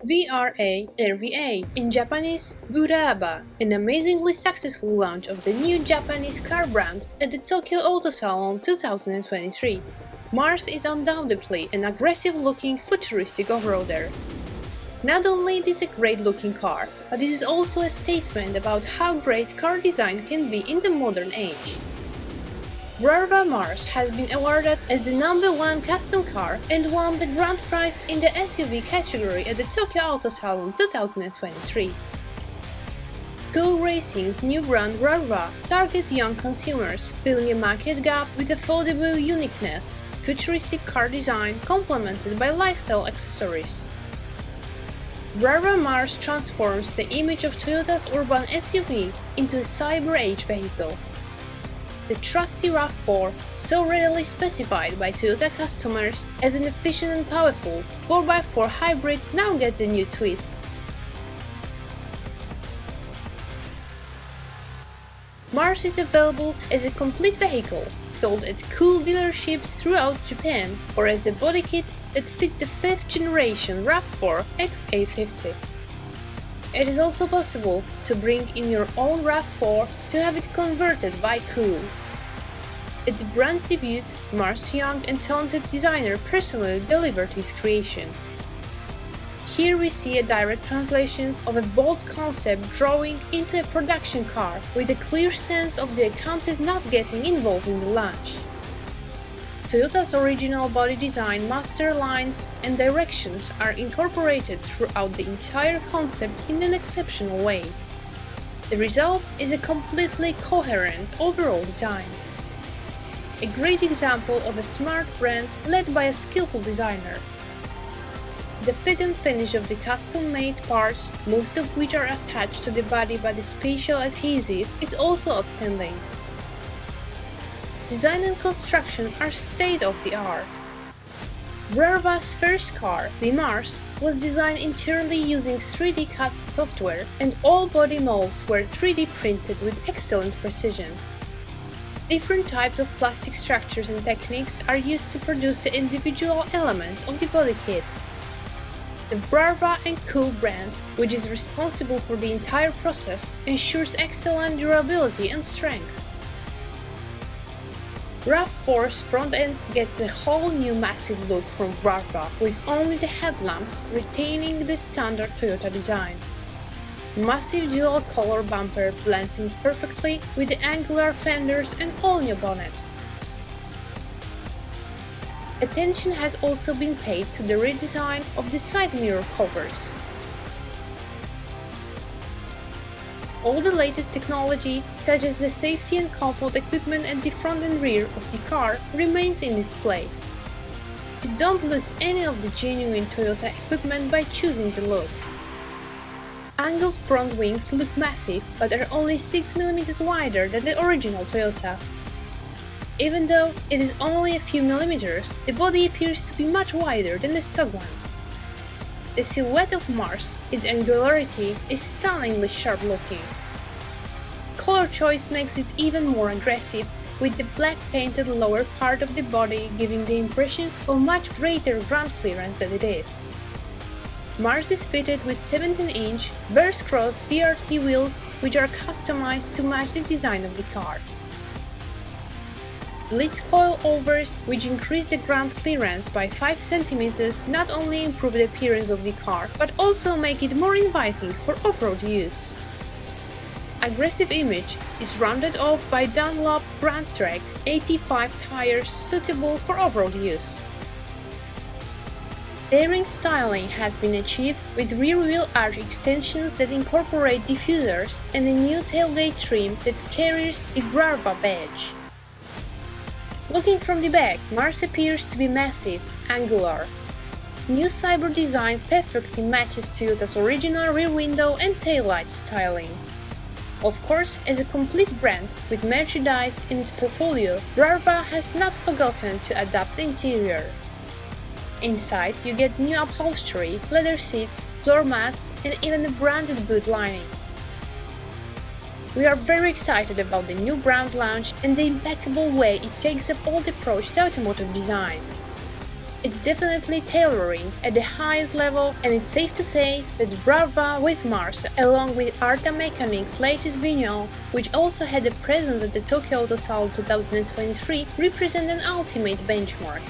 VRARVA, in Japanese VRARVA, an amazingly successful launch of the new Japanese car brand at the Tokyo Auto Salon 2023. Mars is undoubtedly an aggressive-looking futuristic off-roader. Not only it is a great-looking car, but it is also a statement about how great car design can be in the modern age. VRARVA Mars has been awarded as the #1 custom car and won the grand prize in the SUV category at the Tokyo Auto Salon 2023. KUHL Racing's new brand VRARVA targets young consumers, filling a market gap with affordable uniqueness, futuristic car design complemented by lifestyle accessories. VRARVA Mars transforms the image of Toyota's urban SUV into a cyber-age vehicle. The trusty RAV4, so readily specified by Toyota customers as an efficient and powerful 4x4 hybrid, now gets a new twist. Mars is available as a complete vehicle, sold at KUHL dealerships throughout Japan, or as a body kit that fits the 5th generation RAV4 XA50. It is also possible to bring in your own RAV4 to have it converted by KUHL. At the brand's debut, Mars' young and talented designer personally delivered his creation. Here we see a direct translation of a bold concept drawing into a production car with a clear sense of the accountant not getting involved in the launch. Toyota's original body design, master lines and directions are incorporated throughout the entire concept in an exceptional way. The result is a completely coherent overall design. A great example of a smart brand led by a skillful designer. The fit and finish of the custom-made parts, most of which are attached to the body by the special adhesive, is also outstanding. Design and construction are state-of-the-art. VRARVA's first car, the Mars, was designed entirely using 3D CAD software, and all body molds were 3D printed with excellent precision. Different types of plastic structures and techniques are used to produce the individual elements of the body kit. The VRARVA and KUHL brand, which is responsible for the entire process, ensures excellent durability and strength. RAV4's front end gets a whole new massive look from VRARVA, with only the headlamps retaining the standard Toyota design. Massive dual-color bumper blends in perfectly with the angular fenders and all-new bonnet. Attention has also been paid to the redesign of the side mirror covers. All the latest technology, such as the safety and comfort equipment at the front and rear of the car, remains in its place. You don't lose any of the genuine Toyota equipment by choosing the look. Angled front wings look massive, but are only 6 mm wider than the original Toyota. Even though it is only a few millimeters, the body appears to be much wider than the stock one. The silhouette of Mars, its angularity, is stunningly sharp looking. Color choice makes it even more aggressive, with the black painted lower part of the body giving the impression of much greater ground clearance than it is. Mars is fitted with 17-inch Verse-Cross DRT wheels, which are customized to match the design of the car. Blitz coilovers, which increase the ground clearance by 5 cm, not only improve the appearance of the car, but also make it more inviting for off-road use. Aggressive image is rounded off by Dunlop Grand Trek 85 tires suitable for off-road use. Daring styling has been achieved with rear-wheel arch extensions that incorporate diffusers and a new tailgate trim that carries the VRARVA badge. Looking from the back, Mars appears to be massive, angular. New cyber design perfectly matches Toyota's original rear window and taillight styling. Of course, as a complete brand with merchandise in its portfolio, VRARVA has not forgotten to adapt the interior. Inside, you get new upholstery, leather seats, floor mats, and even a branded boot lining. We are very excited about the new brand launch and the impeccable way it takes a bold approach to automotive design. It's definitely tailoring at the highest level, and it's safe to say that VRARVA with Mars, along with Arta Mechanic's latest vinyl, which also had a presence at the Tokyo Auto Salon 2023, represent an ultimate benchmark.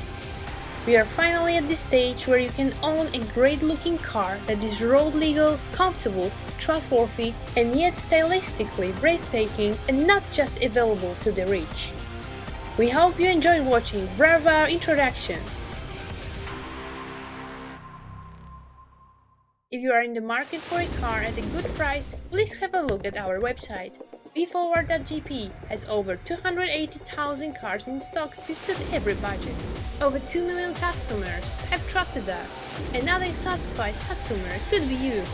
We are finally at the stage where you can own a great-looking car that is road-legal, comfortable, trustworthy, and yet stylistically breathtaking and not just available to the rich. We hope you enjoyed watching VRARVA introduction. If you are in the market for a car at a good price, please have a look at our website. V4RARVA.gp has over 280,000 cars in stock to suit every budget. Over 2 million customers have trusted us. Another satisfied customer could be you.